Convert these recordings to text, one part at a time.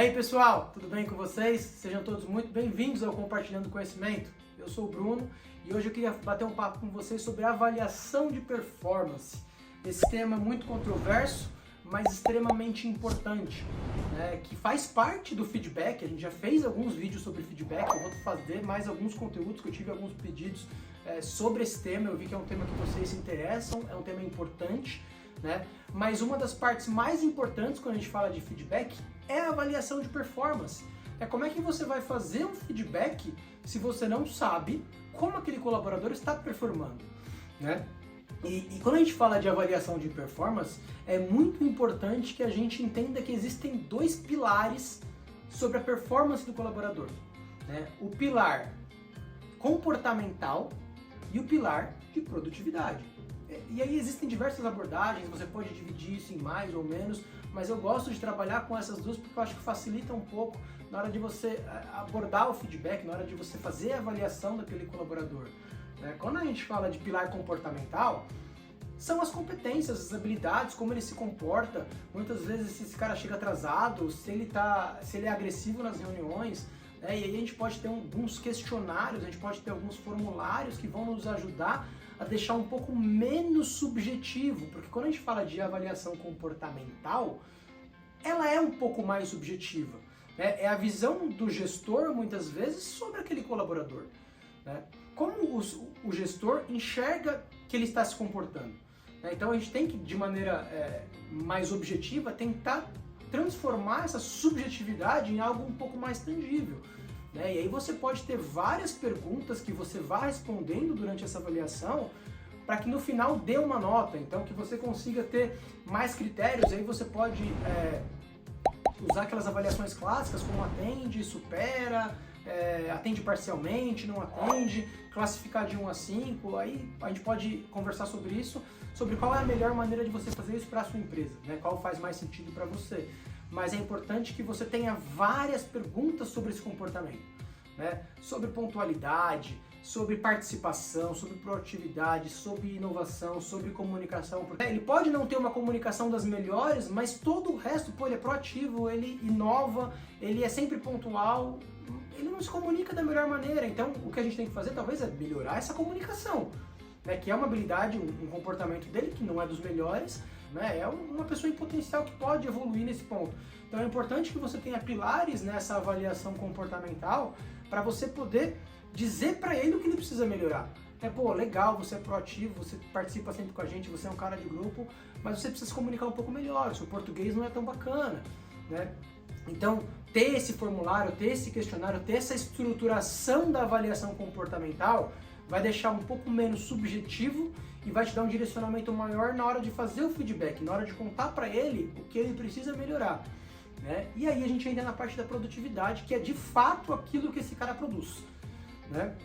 aí pessoal, tudo bem com vocês? Sejam todos muito bem-vindos ao Compartilhando Conhecimento. Eu sou o Bruno e hoje eu queria bater um papo com vocês sobre avaliação de performance. Esse tema é muito controverso, mas extremamente importante, né? Que faz parte do feedback. A gente já fez alguns vídeos sobre feedback, eu vou fazer mais alguns conteúdos, que eu tive alguns pedidos sobre esse tema. Eu vi que é um tema que vocês se interessam, é um tema importante, né? Mas uma das partes mais importantes quando a gente fala de feedback é a avaliação de performance. É como é que você vai fazer um feedback se você não sabe como aquele colaborador está performando, né? E quando a gente fala de avaliação de performance, é muito importante que a gente entenda que existem dois pilares sobre a performance do colaborador, né? O pilar comportamental e o pilar de produtividade. E aí existem diversas abordagens, você pode dividir isso em mais ou menos, mas eu gosto de trabalhar com essas duas porque eu acho que facilita um pouco na hora de você abordar o feedback, na hora de você fazer a avaliação daquele colaborador. Quando a gente fala de pilar comportamental, são as competências, as habilidades, como ele se comporta. Muitas vezes se esse cara chega atrasado, se ele é agressivo nas reuniões, né? E aí a gente pode ter alguns questionários, a gente pode ter alguns formulários que vão nos ajudar a deixar um pouco menos subjetivo, porque quando a gente fala de avaliação comportamental, ela é um pouco mais subjetiva, né? É a visão do gestor, muitas vezes, sobre aquele colaborador, né? Como o gestor enxerga que ele está se comportando, né? Então a gente tem que, de maneira mais objetiva, tentar transformar essa subjetividade em algo um pouco mais tangível, né? E aí você pode ter várias perguntas que você vá respondendo durante essa avaliação para que no final dê uma nota, então que você consiga ter mais critérios. Aí você pode usar aquelas avaliações clássicas como atende, supera, atende parcialmente, não atende, classificar de 1 a 5, aí a gente pode conversar sobre isso, sobre qual é a melhor maneira de você fazer isso para a sua empresa, né? Qual faz mais sentido para você. Mas é importante que você tenha várias perguntas sobre esse comportamento, né? Sobre pontualidade, sobre participação, sobre proatividade, sobre inovação, sobre comunicação. Porque ele pode não ter uma comunicação das melhores, mas todo o resto, ele é proativo, ele inova, ele é sempre pontual, ele não se comunica da melhor maneira. Então o que a gente tem que fazer talvez é melhorar essa comunicação, né? Que é uma habilidade, um comportamento dele que não é dos melhores, né? É uma pessoa em potencial que pode evoluir nesse ponto. Então é importante que você tenha pilares nessa avaliação comportamental para você poder dizer para ele o que ele precisa melhorar. Pô, legal, você é proativo, você participa sempre com a gente, você é um cara de grupo, mas você precisa se comunicar um pouco melhor, o seu português não é tão bacana, né? Então, ter esse formulário, ter esse questionário, ter essa estruturação da avaliação comportamental vai deixar um pouco menos subjetivo e vai te dar um direcionamento maior na hora de fazer o feedback, na hora de contar para ele o que ele precisa melhorar, né? E aí a gente entra na parte da produtividade, que é de fato aquilo que esse cara produz, né?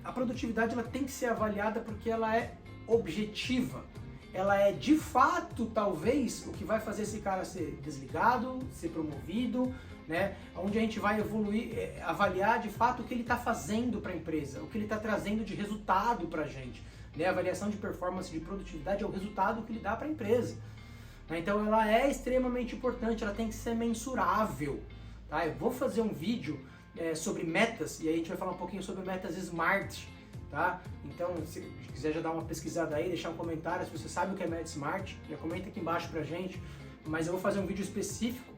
A produtividade ela tem que ser avaliada porque ela é objetiva. Ela é de fato, talvez, o que vai fazer esse cara ser desligado, ser promovido, né? Onde a gente vai evoluir, avaliar de fato o que ele está fazendo para a empresa, o que ele está trazendo de resultado para a gente, né? A avaliação de performance, de produtividade é o resultado que ele dá para a empresa, né? Então ela é extremamente importante, ela tem que ser mensurável, tá? Eu vou fazer um vídeo sobre metas, e aí a gente vai falar um pouquinho sobre metas SMART, tá? Então, se quiser já dar uma pesquisada aí, deixar um comentário, se você sabe o que é meta SMART, já comenta aqui embaixo pra gente, mas eu vou fazer um vídeo específico,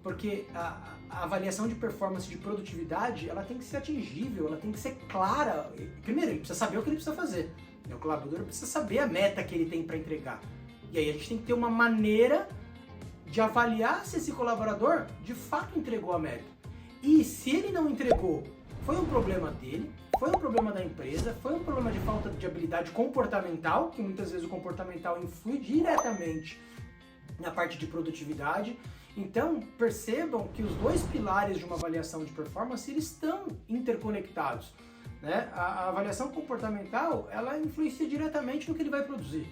porque a avaliação de performance de produtividade, ela tem que ser atingível, ela tem que ser clara. Primeiro, ele precisa saber o que ele precisa fazer, o colaborador precisa saber a meta que ele tem para entregar, e aí a gente tem que ter uma maneira de avaliar se esse colaborador de fato entregou a meta. E se ele não entregou, foi um problema dele, foi um problema da empresa, foi um problema de falta de habilidade comportamental, que muitas vezes o comportamental influi diretamente na parte de produtividade. Então, percebam que os dois pilares de uma avaliação de performance, eles estão interconectados, né? A avaliação comportamental, ela influencia diretamente no que ele vai produzir,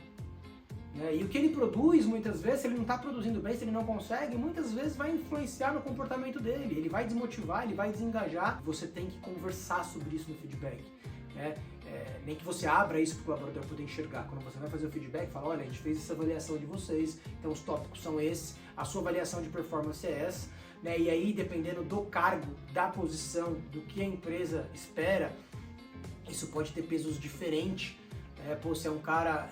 né? E o que ele produz, muitas vezes, se ele não está produzindo bem, se ele não consegue, muitas vezes vai influenciar no comportamento dele, ele vai desmotivar, ele vai desengajar. Você tem que conversar sobre isso no feedback, né? Nem que você abra isso para o colaborador poder enxergar. Quando você vai fazer o feedback, fala, olha, a gente fez essa avaliação de vocês, então os tópicos são esses, a sua avaliação de performance é essa, né? E aí, dependendo do cargo, da posição, do que a empresa espera, isso pode ter pesos diferentes. Se é um cara,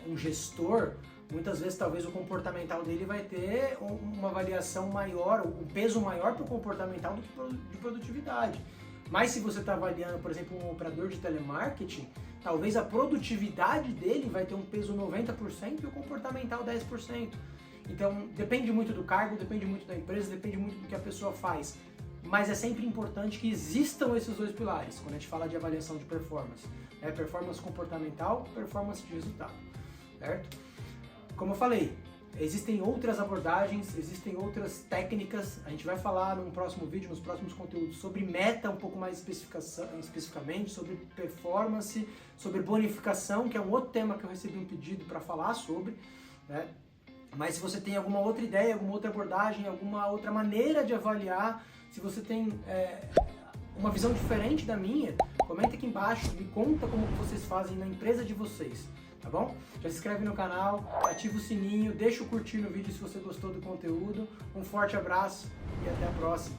um gestor, muitas vezes talvez o comportamental dele vai ter uma avaliação maior, um peso maior para o comportamental do que de produtividade. Mas se você está avaliando, por exemplo, um operador de telemarketing, talvez a produtividade dele vai ter um peso 90% e o comportamental 10%. Então depende muito do cargo, depende muito da empresa, depende muito do que a pessoa faz. Mas é sempre importante que existam esses dois pilares quando a gente fala de avaliação de performance. Performance comportamental, performance de resultado, certo? Como eu falei, existem outras abordagens, existem outras técnicas. A gente vai falar num próximo vídeo, nos próximos conteúdos, sobre meta um pouco mais especificamente, sobre performance, sobre bonificação, que é um outro tema que eu recebi um pedido para falar sobre, né? Mas se você tem alguma outra ideia, alguma outra abordagem, alguma outra maneira de avaliar, se você tem uma visão diferente da minha, comenta aqui embaixo, me conta como vocês fazem na empresa de vocês, tá bom? Já se inscreve no canal, ativa o sininho, deixa o curtir no vídeo se você gostou do conteúdo. Um forte abraço e até a próxima!